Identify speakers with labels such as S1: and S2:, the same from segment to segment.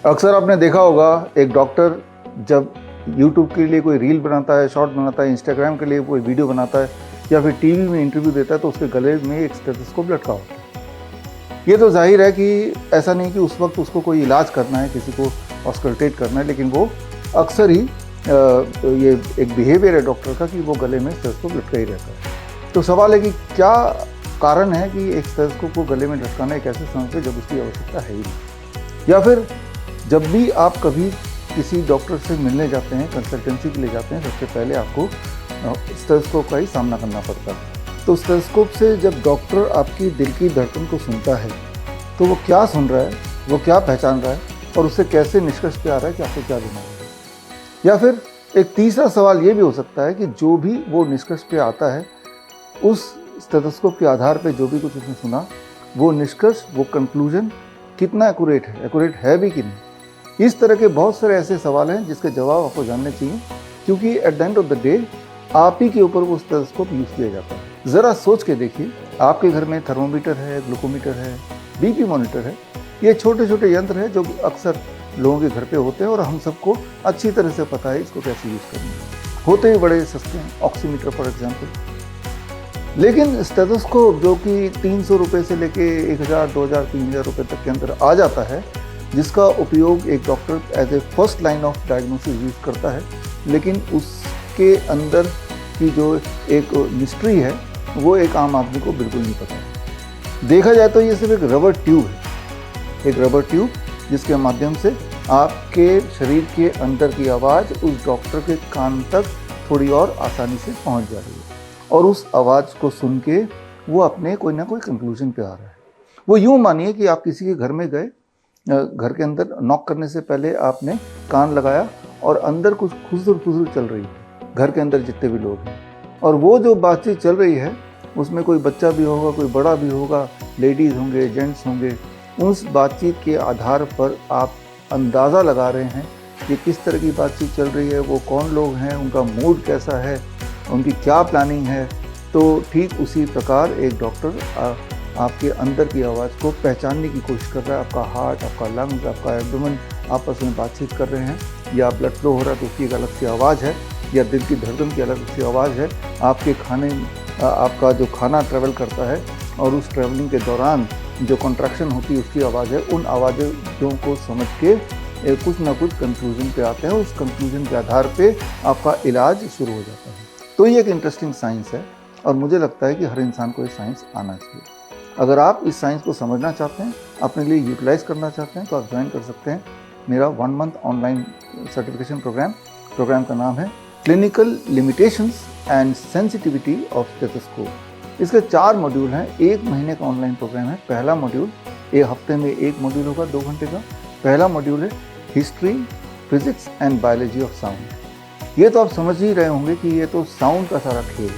S1: अक्सर आपने देखा होगा एक डॉक्टर जब यूट्यूब के लिए कोई रील बनाता है, शॉर्ट बनाता है, इंस्टाग्राम के लिए कोई वीडियो बनाता है या फिर टीवी में इंटरव्यू देता है तो उसके गले में एक स्टेथोस्कोप लटका होता है। ये तो जाहिर है कि ऐसा नहीं कि उस वक्त उसको कोई इलाज करना है, किसी को ऑस्कल्टेट करना है, लेकिन वो अक्सर ही ये एक बिहेवियर है डॉक्टर का कि वो गले में स्टेथोस्कोप लटका ही रहता है। तो सवाल है कि क्या कारण है कि एक स्टेथोस्कोप को गले में लटकाना एक ऐसे समय पे जब उसकी आवश्यकता है ही नहीं, या फिर जब भी आप कभी किसी डॉक्टर से मिलने जाते हैं, कंसल्टेंसी के लिए जाते हैं, सबसे पहले आपको स्टेथोस्कोप का ही सामना करना पड़ता है। तो स्टेथोस्कोप से जब डॉक्टर आपकी दिल की धड़कन को सुनता है तो वो क्या सुन रहा है, वो क्या पहचान रहा है और उससे कैसे निष्कर्ष पे आ रहा है कि आपको क्या बीमारी है। या फिर एक तीसरा सवाल ये भी हो सकता है कि जो भी वो निष्कर्ष पे आता है, उस स्टेथोस्कोप के आधार पे जो भी कुछ उसने सुना, वो निष्कर्ष, वो कंक्लूजन कितना एक्यूरेट है भी कि नहीं। इस तरह के बहुत सारे ऐसे सवाल हैं जिसके जवाब आपको जानने चाहिए, क्योंकि at the end of the day आप ही के ऊपर वो स्टेथोस्कोप यूज़ किया जाता है। ज़रा सोच के देखिए, आपके घर में थर्मोमीटर है, ग्लूकोमीटर है, बीपी मॉनिटर है। ये छोटे छोटे यंत्र हैं जो अक्सर लोगों के घर पे होते हैं और हम सबको अच्छी तरह से पता है इसको कैसे यूज़ करना है। होते ही बड़े सस्ते हैं, ऑक्सीमीटर फॉर एग्जाम्पल। लेकिन स्टेथोस्कोप जो कि 300 रुपये से लेके 1000, 2000, 3000 रुपये तक के अंदर आ जाता है, जिसका उपयोग एक doctor as a first line of diagnosis use करता है, लेकिन उसके अंदर की जो एक मिस्ट्री है वो एक आम आदमी को बिल्कुल नहीं पता है। देखा जाए तो ये सिर्फ एक रबर ट्यूब है, एक रबर ट्यूब जिसके माध्यम से आपके शरीर के अंदर की आवाज़ उस डॉक्टर के कान तक थोड़ी और आसानी से पहुंच जा रही है और उस आवाज़ को सुन के वो अपने कोई ना कोई कंक्लूजन पे आ रहा है। वो यूँ मानिए कि आप किसी के घर में गए, घर के अंदर नॉक करने से पहले आपने कान लगाया और अंदर कुछ खुसर चल रही है, घर के अंदर जितने भी लोग हैं, और वो जो बातचीत चल रही है उसमें कोई बच्चा भी होगा, कोई बड़ा भी होगा, लेडीज़ होंगे, जेंट्स होंगे। उस बातचीत के आधार पर आप अंदाज़ा लगा रहे हैं कि किस तरह की बातचीत चल रही है, वो कौन लोग हैं, उनका मूड कैसा है, उनकी क्या प्लानिंग है। तो ठीक उसी प्रकार एक डॉक्टर आपके अंदर की आवाज़ को पहचानने की कोशिश कर रहा है। आपका हार्ट, आपका लंग्स, आपका एब्डोमेन आपस में बातचीत कर रहे हैं, या ब्लड फ्लो हो रहा है तो उसकी एक अलग सी आवाज़ है, या दिल की धड़कन की अलग सी आवाज़ है। आपके खाने, आपका जो खाना ट्रैवल करता है और उस ट्रैवलिंग के दौरान जो कॉन्ट्रैक्शन होती है उसकी आवाज़ है। उन आवाज़ों को समझ के कुछ ना कुछ कंक्लूजन पे आते हैं, उस कंक्लूजन के आधार पे आपका इलाज शुरू हो जाता है। तो ये एक इंटरेस्टिंग साइंस है और मुझे लगता है कि हर इंसान को ये साइंस आना चाहिए। अगर आप इस साइंस को समझना चाहते हैं, अपने लिए यूटिलाइज करना चाहते हैं, तो आप ज्वाइन कर सकते हैं मेरा 1 मंथ ऑनलाइन सर्टिफिकेशन प्रोग्राम का नाम है clinical limitations and sensitivity of stethoscope. इसके 4 मॉड्यूल हैं, 1 महीने का ऑनलाइन प्रोग्राम है। पहला मॉड्यूल, एक हफ्ते में 1 मॉड्यूल होगा 2 घंटे का। पहला मॉड्यूल है history, physics and biology of sound. ये तो आप समझ ही रहे होंगे कि ये तो साउंड का सारा खेल है,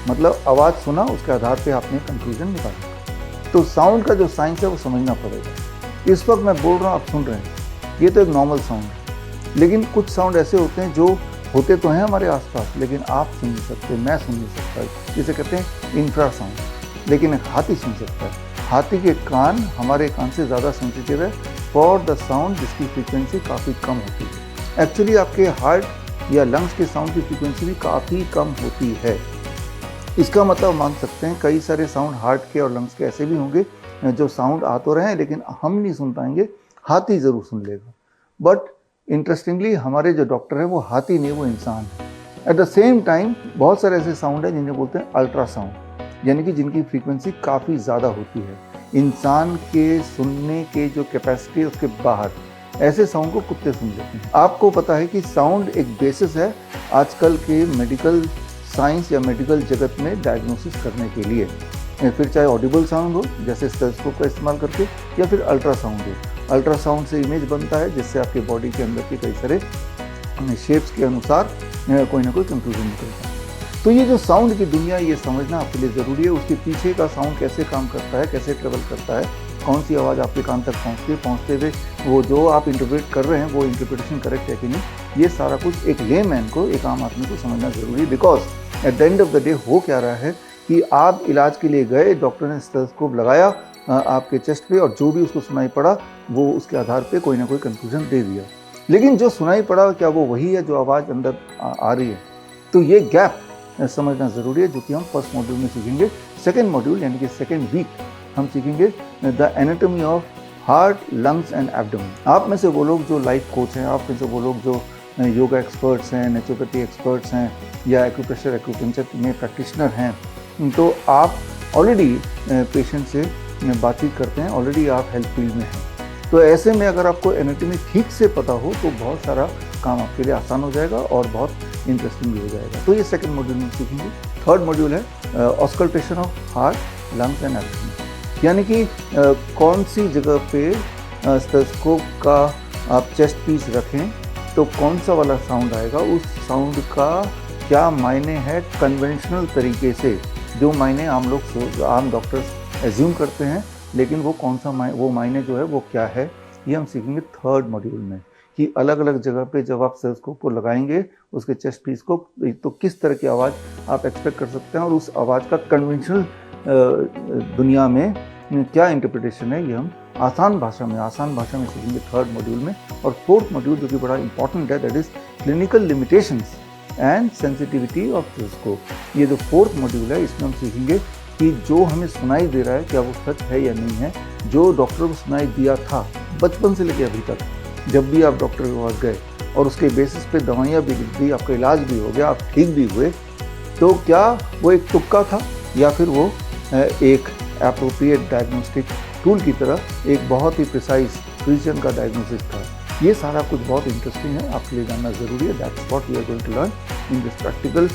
S1: मतलब आवाज़ सुना, उसके आधार पे आपने कंक्लूजन निकाला। तो साउंड का जो साइंस है वो समझना पड़ेगा। इस वक्त मैं बोल रहा हूँ, आप सुन रहे हैं, ये तो एक नॉर्मल साउंड है, लेकिन कुछ साउंड ऐसे होते हैं जो होते तो हैं हमारे आसपास, लेकिन आप सुन नहीं सकते, मैं सुन नहीं सकता। जिसे कहते हैं इंफ्रासाउंड। लेकिन एक हाथी सुन सकता है। हाथी के कान हमारे कान से ज़्यादा सेंसिटिव है फॉर द साउंड जिसकी फ्रीक्वेंसी काफ़ी कम होती है। एक्चुअली आपके हार्ट या लंग्स के साउंड की फ्रीक्वेंसी भी काफ़ी कम होती है। इसका मतलब मान सकते हैं कई सारे साउंड हार्ट के और लंग्स के ऐसे भी होंगे जो साउंड आ तो रहे हैं लेकिन हम नहीं सुन पाएंगे, हाथी ज़रूर सुन लेगा। बट इंटरेस्टिंगली हमारे जो डॉक्टर है वो हाथी नहीं, वो इंसान है। एट द सेम टाइम बहुत सारे ऐसे साउंड है जिन्हें बोलते हैं अल्ट्रासाउंड, यानी कि जिनकी फ्रीक्वेंसी काफ़ी ज़्यादा होती है, इंसान के सुनने के जो कैपेसिटी है उसके बाहर। ऐसे साउंड को कुत्ते सुन लेते हैं। आपको पता है कि साउंड एक बेसिस है आजकल के मेडिकल साइंस या मेडिकल जगत में डायग्नोसिस करने के लिए, फिर चाहे ऑडिबल साउंड हो जैसे स्टेथोस्कोप का इस्तेमाल करके, या फिर अल्ट्रासाउंड हो। अल्ट्रासाउंड से इमेज बनता है जिससे आपके बॉडी के अंदर के कई सारे शेप्स के अनुसार कोई ना कोई कंक्लूजन निकलता है। तो ये जो साउंड की दुनिया, ये समझना आपके लिए ज़रूरी है। उसके पीछे का साउंड कैसे काम करता है, कैसे ट्रेवल करता है, कौन सी आवाज़ आपके कान तक पहुँचते हुए वो जो आप इंटरप्रेट कर रहे हैं वो इंटरप्रिटेशन करेक्ट है कि नहीं, ये सारा कुछ एक लेमैन को, एक आम आदमी को समझना ज़रूरी है। Because at the end of the day हो क्या रहा है कि आप इलाज के लिए गए, डॉक्टर ने स्टेथोस्कोप लगाया आपके चेस्ट पे, और जो भी उसको सुनाई पड़ा वो उसके आधार पे कोई ना कोई कंक्लूजन दे दिया। लेकिन जो सुनाई पड़ा क्या वो वही है जो आवाज़ अंदर आ रही है? तो ये गैप समझना ज़रूरी है, जो कि हम फर्स्ट मॉड्यूल में सीखेंगे। सेकेंड मॉड्यूल यानी कि सेकेंड वीक हम सीखेंगे the anatomy of heart, lungs and abdomen. आप में से वो लोग जो लाइफ कोच हैं, आप में से वो लोग जो योगा एक्सपर्ट्स हैं, नेचुरोपैथी एक्सपर्ट्स हैं, या एक्यूप्रेशर एक्यूपंक्चर में प्रैक्टिशनर हैं, तो आप ऑलरेडी पेशेंट से बातचीत करते हैं, ऑलरेडी आप हेल्थ फील्ड में हैं। तो ऐसे में अगर आपको एनाटॉमी ठीक से पता हो तो बहुत सारा काम आपके लिए आसान हो जाएगा और बहुत इंटरेस्टिंग भी हो जाएगा। तो ये सेकंड मॉड्यूल में सीखेंगे। थर्ड मॉड्यूल है auscultation of heart, lungs and abdomen, यानी कि कौन सी जगह पे स्टेथोस्कोप का आप चेस्ट पीस रखें तो कौन सा वाला साउंड आएगा, उस साउंड का क्या मायने है कन्वेंशनल तरीके से, जो मायने आम डॉक्टर्स एज्यूम करते हैं, लेकिन वो कौन सा वो मायने जो है वो क्या है, ये हम सीखेंगे थर्ड मॉड्यूल में। कि अलग अलग जगह पे जब आप स्टेथोस्कोप को लगाएंगे उसके चेस्ट पीस को, तो किस तरह की आवाज़ आप एक्सपेक्ट कर सकते हैं, और उस आवाज़ का कन्वेंशनल दुनिया में क्या इंटरप्रिटेशन है, ये हम आसान भाषा में सीखेंगे थर्ड मॉड्यूल में। और फोर्थ मॉड्यूल जो कि बड़ा इंपॉर्टेंट है, that is clinical limitations and sensitivity of stethoscope. ये जो फोर्थ मॉड्यूल है इसमें हम सीखेंगे कि जो हमें सुनाई दे रहा है क्या वो सच है या नहीं है। जो डॉक्टर को सुनाई दिया था बचपन से लेकर अभी तक, जब भी आप डॉक्टर के पास गए और उसके बेसिस पे दवाइयाँ भी लिख दी, आपका इलाज भी हो गया, आप ठीक भी हुए, तो क्या वो एक तुक्का था या फिर वो एक एप्रोप्रिएट डायग्नोस्टिक टूल की तरह एक बहुत ही प्रिसीजन का डायग्नोसिस था। ये सारा कुछ बहुत इंटरेस्टिंग है, आपके लिए जानना ज़रूरी है। That's what we are going to learn in this practical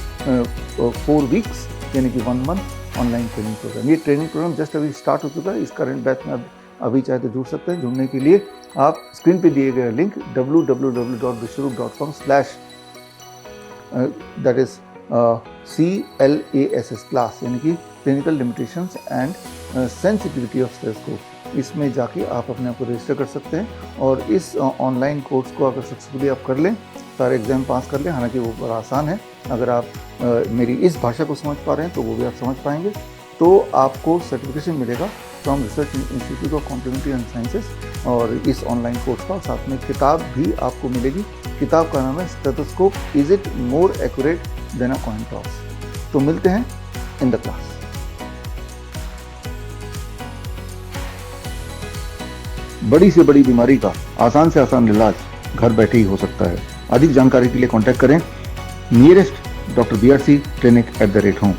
S1: 4 weeks, यानी कि 1 मंथ ऑनलाइन ट्रेनिंग प्रोग्राम। ये ट्रेनिंग प्रोग्राम जस्ट अभी स्टार्ट हो चुका है। इस करंट बैच में अभी चाहे तो जुड़ सकते हैं। जुड़ने के लिए आप स्क्रीन पे दिए गए link www.vishwaroop.com/ that is CLASS class, यानी कि clinical limitations and sensitivity of stethoscope, इसमें जाके आप अपने आप को रजिस्टर कर सकते हैं। और इस ऑनलाइन कोर्स को अगर सक्सेसफुली आप कर लें, सारे एग्जाम पास कर लें, हालांकि वो बड़ा आसान है, अगर आप मेरी इस भाषा को समझ पा रहे हैं तो वो भी आप समझ पाएंगे, तो आपको सर्टिफिकेशन मिलेगा from research institute of complementary and sciences. और इस ऑनलाइन कोर्स का साथ में किताब भी आपको मिलेगी। किताब का नाम है stethoscope, is it more accurate then a coin toss. तो मिलते हैं इन द क्लास। बड़ी से बड़ी बीमारी का आसान से आसान इलाज घर बैठे ही हो सकता है। अधिक जानकारी के लिए कांटेक्ट करें nearest doctor BRC clinic @home।